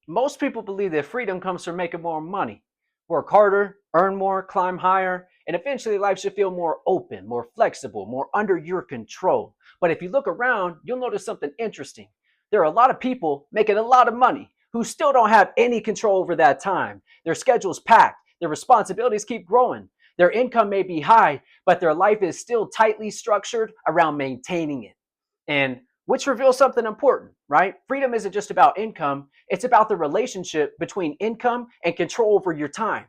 Most people believe that freedom comes from making more money. Work harder, earn more, climb higher, and eventually life should feel more open, more flexible, more under your control. But if you look around, you'll notice something interesting. There are a lot of people making a lot of money who still don't have any control over that time. Their schedule's packed, their responsibilities keep growing. Their income may be high, but their life is still tightly structured around maintaining it. And which reveals something important, right? Freedom isn't just about income, it's about the relationship between income and control over your time.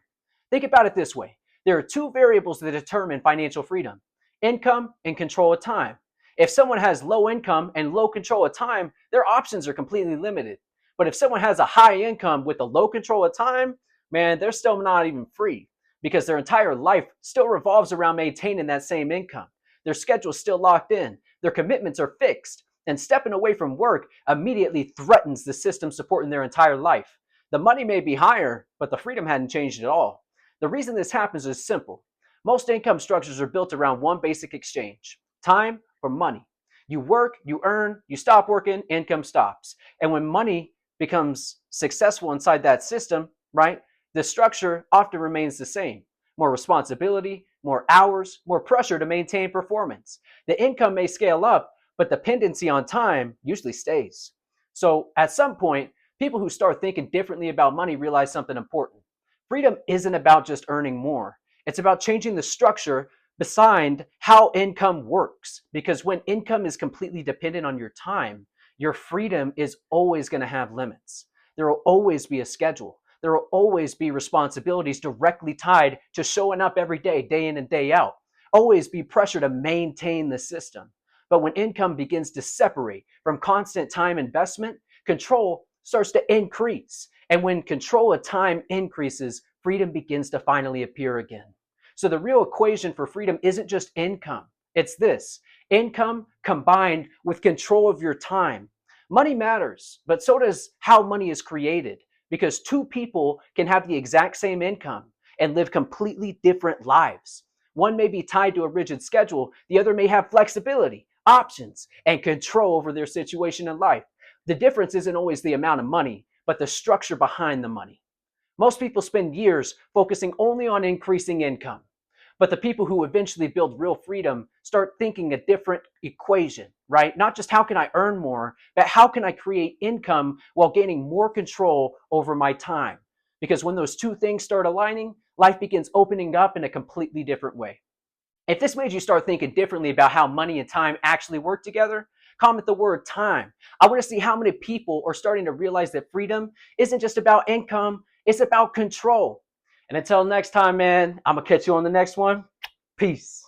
Think about it this way: there are two variables that determine financial freedom: income and control of time. If someone has low income and low control of time, their options are completely limited. But if someone has a high income with a low control of time, man, they're still not even free because their entire life still revolves around maintaining that same income. Their schedule's still locked in, their commitments are fixed, and stepping away from work immediately threatens the system supporting their entire life. The money may be higher, but the freedom hadn't changed at all. The reason this happens is simple. Most income structures are built around one basic exchange: time for money. You work, you earn, you stop working, income stops. And when money becomes successful inside that system, right, the structure often remains the same: more responsibility, more hours, more pressure to maintain performance. The income may scale up, but dependency on time usually stays. So at some point, people who start thinking differently about money realize something important. Freedom isn't about just earning more, it's about changing the structure beside how income works. Because when income is completely dependent on your time, your freedom is always going to have limits. There will always be a schedule. There will always be responsibilities directly tied to showing up every day, day in and day out. Always be pressure to maintain the system. But when income begins to separate from constant time investment, control starts to increase. And when control of time increases, freedom begins to finally appear again. So the real equation for freedom isn't just income. It's this: income combined with control of your time. Money matters, but so does how money is created, because two people can have the exact same income and live completely different lives. One may be tied to a rigid schedule, the other may have flexibility, options, and control over their situation in life. The difference isn't always the amount of money, but the structure behind the money. Most people spend years focusing only on increasing income. But the people who eventually build real freedom start thinking a different equation, right? Not just how can I earn more, but how can I create income while gaining more control over my time? Because when those two things start aligning, life begins opening up in a completely different way. If this made you start thinking differently about how money and time actually work together, comment the word time. I want to see how many people are starting to realize that freedom isn't just about income, it's about control. And until next time, man, I'm going to catch you on the next one. Peace.